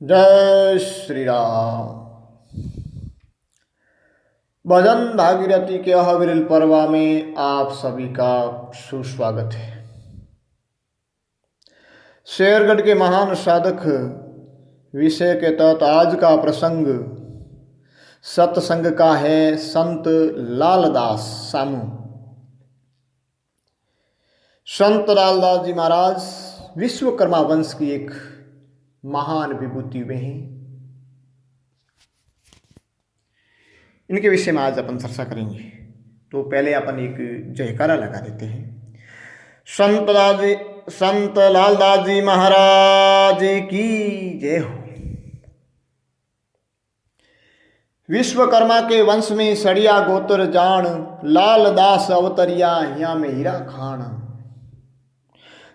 जय श्री राम। भजन भागीरथी के अविरल पर्वा में आप सभी का सुस्वागत है। शेरगढ़ के महान साधक विषय के तहत आज का प्रसंग सत्संग का है। संत लालदास सामू। संत लालदास जी महाराज विश्वकर्मा वंश की एक महान विभूति में हैं। इनके विषय में आज अपन चर्चा करेंगे। तो पहले अपन एक जयकारा लगा देते हैं। संत लालदास जी महाराज की जय हो। विश्वकर्मा के वंश में सड़िया गोत्र जान, लालदास अवतरिया हिया में हीरा खान।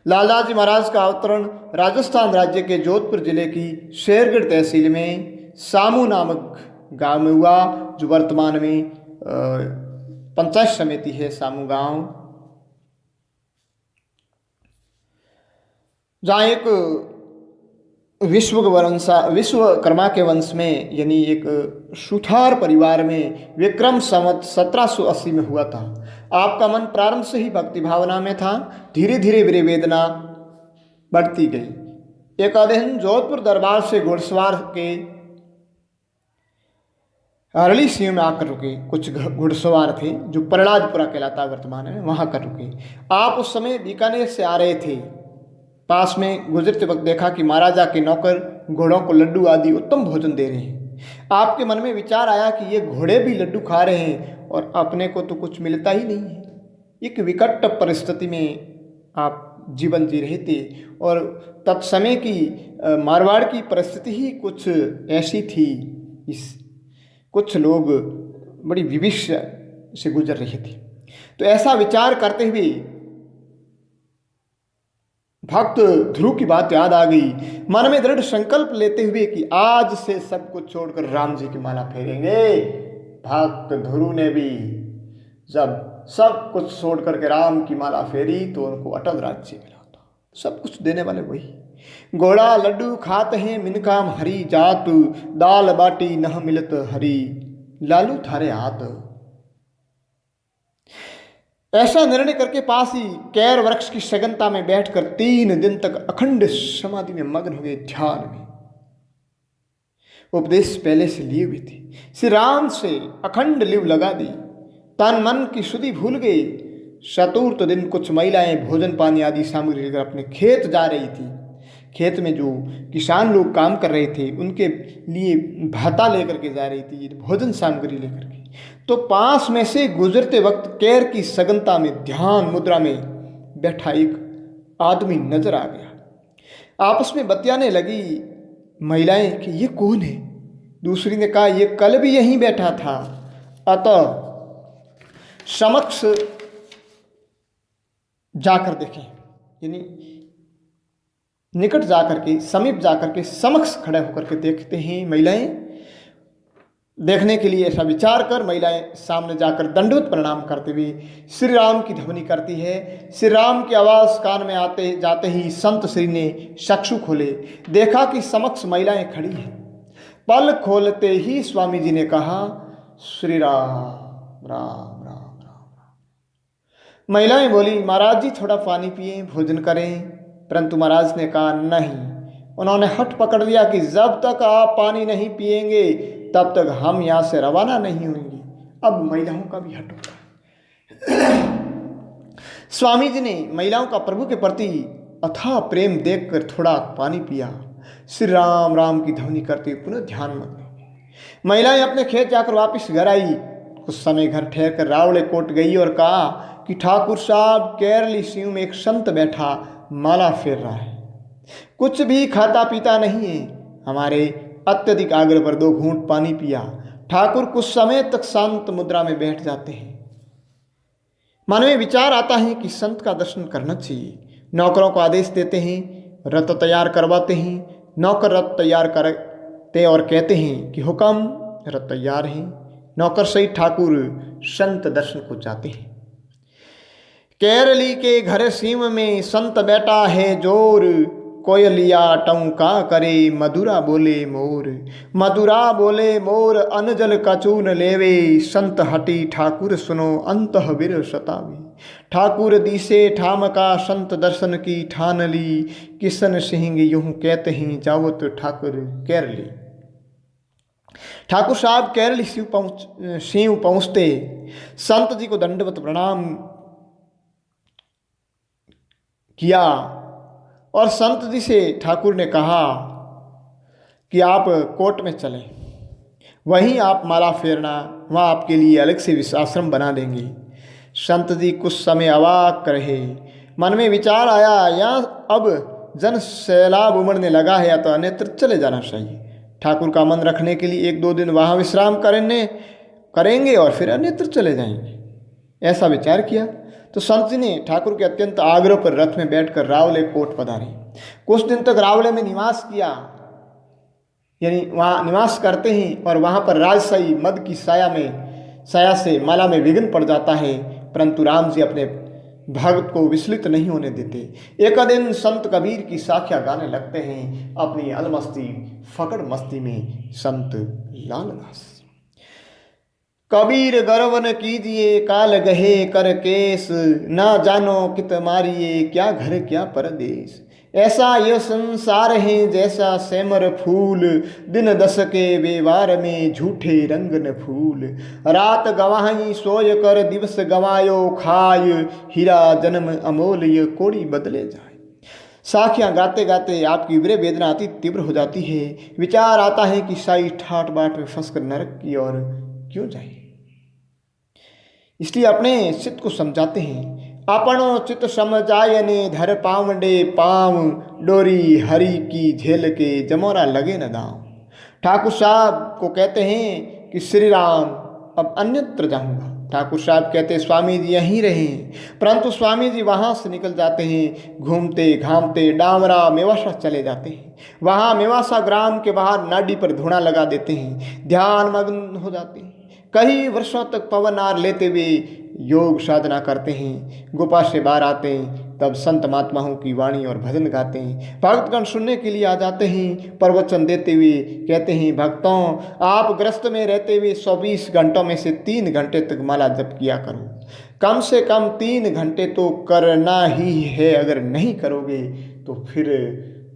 लालदास जी महाराज का अवतरण राजस्थान राज्य के जोधपुर जिले की शेरगढ़ तहसील में सामू नामक गांव में हुआ, जो वर्तमान में पंचायत समिति है सामू गांव। जहाँ एक विश्वकर्मा के वंश में यानी एक सुथार परिवार में विक्रम संवत 1780 में हुआ था। आपका मन प्रारंभ से ही भक्ति भावना में था। धीरे धीरे वीर वेदना बढ़ती गई। एक दिन जोधपुर दरबार से घुड़सवार के अरली सीमा में आकर रुके। कुछ घुड़सवार थे जो प्रहलादपुरा कहलाता वर्तमान में, वहां कर रुके। आप उस समय बीकानेर से आ रहे थे। पास में गुजरते वक्त देखा कि महाराजा के नौकर घोड़ों को लड्डू आदि उत्तम भोजन दे रहे हैं। आपके मन में विचार आया कि ये घोड़े भी लड्डू खा रहे हैं और अपने को तो कुछ मिलता ही नहीं है। एक विकट परिस्थिति में आप जीवन जी रहे थे और तत्समय की मारवाड़ की परिस्थिति ही कुछ ऐसी थी। कुछ लोग बड़ी विवश से गुजर रहे थे। तो ऐसा विचार करते हुए भक्त ध्रुव की बात याद आ गई। मन में दृढ़ संकल्प लेते हुए कि आज से सब कुछ छोड़कर राम जी की माला फेरेंगे। भक्त ध्रुव ने भी जब सब कुछ छोड़ करके राम की माला फेरी तो उनको अटल राज्य मिला था। सब कुछ देने वाले वही। घोड़ा लड्डू खाते हैं मिनकाम हरी जात, दाल बाटी नह मिलत हरी, लालू थारे हाथ। ऐसा निर्णय करके पास ही कैर वृक्ष की सघनता में बैठकर 3 दिन तक अखंड समाधि में मग्न हुए, ध्यान में। उपदेश पहले से लिए हुए थे। श्री राम से अखंड लिव लगा दी। तन मन की शुद्धि भूल गई। चतुर्थ दिन कुछ महिलाएं भोजन पानी आदि सामग्री लेकर अपने खेत जा रही थी। खेत में जो किसान लोग काम कर रहे थे उनके लिए भाता लेकर के जा रही थी, भोजन सामग्री लेकर के। तो पास में से गुजरते वक्त कैर की सघनता में ध्यान मुद्रा में बैठा एक आदमी नजर आ गया। आपस में बतियाने लगी महिलाएं कि ये कौन है। दूसरी ने कहा ये कल भी यहीं बैठा था। अतः समक्ष जाकर देखें, यानी निकट जाकर के, समीप जाकर के, समक्ष खड़े होकर के देखते हैं। महिलाएं देखने के लिए ऐसा विचार कर महिलाएं सामने जाकर दंडवत प्रणाम करते हुए श्री राम की ध्वनि करती है। श्री राम की आवाज़ कान में आते जाते ही संत श्री ने चक्षु खोले। देखा कि समक्ष महिलाएं खड़ी हैं। पल खोलते ही स्वामी जी ने कहा श्री राम राम राम राम। महिलाएं बोली महाराज जी थोड़ा पानी पिए, भोजन करें। परंतु महाराज ने कहा नहीं। उन्होंने हठ पकड़ लिया कि जब तक आप पानी नहीं पिएंगे तब तक हम यहाँ से रवाना नहीं होंगे। अब महिलाओं का भी हट होगा। स्वामी जी ने महिलाओं का प्रभु के प्रति अथाह प्रेम देखकर थोड़ा पानी पिया। श्री राम राम की ध्वनि करते पुनः ध्यान में महिलाएं अपने खेत जाकर वापस घर आई। कुछ समय घर ठहर कर रावड़े कोट गई और कहा कि ठाकुर साहब केरली सीव में एक संत बैठा माला फेर रहा है, कुछ भी खाता पीता नहीं है। हमारे अत्यधिक आग्रह पर 2 घूंट पानी पिया। ठाकुर कुछ समय तक शांत मुद्रा में बैठ जाते हैं। मन में विचार आता है कि संत का दर्शन करना चाहिए। नौकरों को आदेश देते हैं, रथ तैयार करवाते हैं। नौकर रथ तैयार करते और कहते हैं कि हुक्म, रथ तैयार हैं। नौकर सहित ठाकुर संत दर्शन को जाते हैं। केरली के घर सीम में संत बैठा है जोर, कोयलिया टौका करे, मधुरा बोले मोर। मधुरा बोले मोर, अनजल कचून लेवे, संत हटी ठाकुर सुनो अंतः बिर सतावे। ठाकुर दिसे ठामका, संत दर्शन की ठान ली, किशन सिंह यूं कहते हैं जावत ठाकुर केरली। ठाकुर साहब केरली सिंह पहुँचते संत जी को दंडवत प्रणाम किया और संत जी से ठाकुर ने कहा कि आप कोर्ट में चलें, वहीं आप माला फेरना, वहाँ आपके लिए अलग से विश्राश्रम बना देंगे। संत जी कुछ समय अवाक रहे, मन में विचार आया या अब जन सैलाब उमड़ने लगा है या तो अन्यत्र चले जाना चाहिए। ठाकुर का मन रखने के लिए 1-2 दिन वहाँ विश्राम करेंगे और फिर अन्यत्र चले जाएंगे, ऐसा विचार किया। तो संत जी ने ठाकुर के अत्यंत आग्रह पर रथ में बैठकर रावले कोट पधारे। कुछ दिन तक रावले में निवास किया, यानी वहाँ निवास करते हैं और वहाँ पर राजशाही मद की साया से माला में विघ्न पड़ जाता है, परंतु राम जी अपने भक्त को विचलित नहीं होने देते। एक दिन संत कबीर की साखियाँ गाने लगते हैं अपनी अलमस्ती फकड़ मस्ती में संत लालदास। कबीर गर्वन कीजिए काल गहे कर केस, ना जानो कित मारिए क्या घर क्या परदेश। ऐसा यह संसार है जैसा सेमर फूल, दिन दस के बेवार में झूठे रंग न फूल। रात गवाही सोय कर दिवस गवायो खाय, हीरा जन्म अमोल्य कोड़ी बदले जाए। साखियाँ गाते गाते आपकी विरह वेदना अति तीव्र हो जाती है। विचार आता है कि साई ठाट बाट में फंसकर नरक की ओर क्यों जाए। इसलिए अपने चित्त को समझाते हैं, अपनो चित समझायने धर पावंडे पाँव, डोरी हरि की झेल के जमोरा लगे न दांव। ठाकुर साहब को कहते हैं कि श्री राम अब अन्यत्र जाऊंगा। ठाकुर साहब कहते हैं स्वामी जी यहीं रहें, परंतु स्वामी जी वहाँ से निकल जाते हैं, घूमते घामते डामरा मेवासा चले जाते हैं। वहाँ मेवासा ग्राम के बाहर नाडी पर धुना लगा देते हैं, ध्यान मग्न हो जाते हैं। कई वर्षों तक पवन आर लेते हुए योग साधना करते हैं। गुफा से बाहर आते हैं, तब संत महात्माओं की वाणी और भजन गाते हैं। भक्तगण सुनने के लिए आ जाते हैं, प्रवचन देते हुए कहते हैं, भक्तों आप ग्रस्त में रहते हुए 120 घंटों में से 3 घंटे तक माला जप किया करो। कम से कम 3 घंटे तो करना ही है, अगर नहीं करोगे तो फिर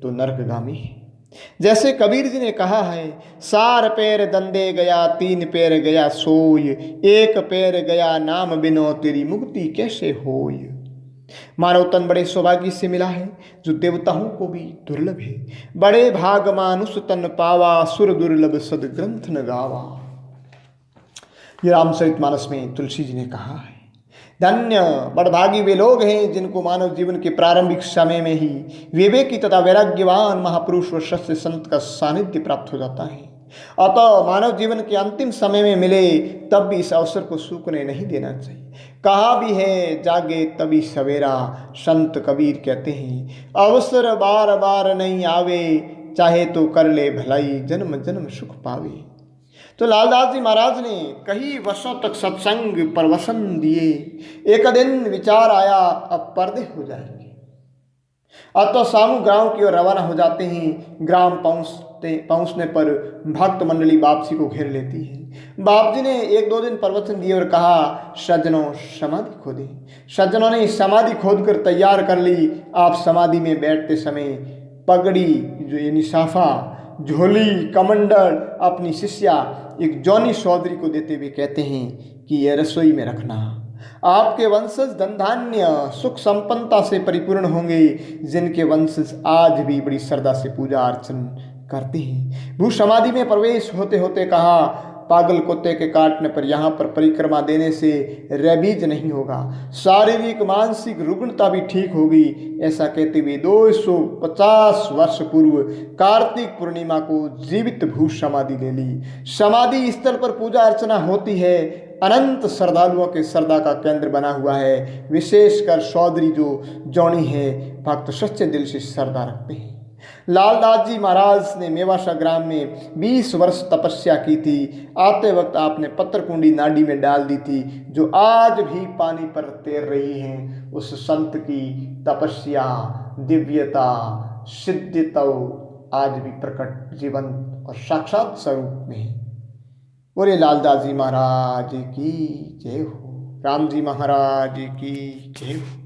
तो नरकगामी है। जैसे कबीर जी ने कहा है, सार पैर दंदे गया 3 पैर गया सोय, 1 पैर गया नाम बिनो तेरी मुक्ति कैसे होय। मानव तन बड़े सौभाग्य से मिला है जो देवताओं को भी दुर्लभ है। बड़े भाग मानुष तन पावा, सुर दुर्लभ सदग्रंथ न गावा। ये रामचरितमानस में तुलसी जी ने कहा है। धन्य बड़भागी वे लोग हैं जिनको मानव जीवन के प्रारंभिक समय में ही विवेकी तथा वैराग्यवान महापुरुष व सत्य संत का सानिध्य प्राप्त हो जाता है। अतः मानव जीवन के अंतिम समय में मिले तब भी इस अवसर को सूखने नहीं देना चाहिए। कहा भी है जागे तभी सवेरा, संत कबीर कहते हैं अवसर बार बार नहीं आवे, चाहे तो कर ले भलाई जन्म जन्म सुख पावे। तो लालदास जी महाराज ने कई वर्षों तक सत्संग पर वसन दिए। एक दिन विचार आया अब पर्दे हो जाएंगे, अतः सामू गांव की ओर रवाना हो जाते हैं। ग्राम पहुंचने पर भक्त मंडली बापसी को घेर लेती है। बाप जी ने 1-2 दिन प्रवचन दिए और कहा सज्जनों समाधि खोदे। सज्जनों ने समाधि खोद कर तैयार कर ली। आप समाधि में बैठते समय पगड़ी जो यानी साफा, झोली, कमंडल अपनी शिष्या एक जौनी चौधरी को देते हुए कहते हैं कि यह रसोई में रखना। आपके वंशज धन धान्य सुख संपन्नता से परिपूर्ण होंगे, जिनके वंशज आज भी बड़ी श्रद्धा से पूजा अर्चन करते हैं। भू समाधि में प्रवेश होते होते कहा पागल कुत्ते के काटने पर यहाँ पर परिक्रमा देने से रेबीज नहीं होगा, शारीरिक मानसिक रुग्णता भी ठीक होगी। ऐसा कहते हुए 250 वर्ष पूर्व कार्तिक पूर्णिमा को जीवित भू समाधि ले ली। समाधि स्थल पर पूजा अर्चना होती है, अनंत श्रद्धालुओं के श्रद्धा का केंद्र बना हुआ है। विशेषकर चौधरी जो जौनी है भक्त सच्चे दिल से श्रद्धा रखते हैं। लालदास जी महाराज ने मेवासा ग्राम में 20 वर्ष तपस्या की थी। आते वक्त आपने पत्थरकुंडी नाडी में डाल दी थी, जो आज भी पानी पर तैर रही हैं। उस संत की तपस्या, दिव्यता, सिद्धि तो आज भी प्रकट जीवंत और साक्षात स्वरूप में है। बोले लालदास जी महाराज की जय हो, राम जी महाराज की जय हो।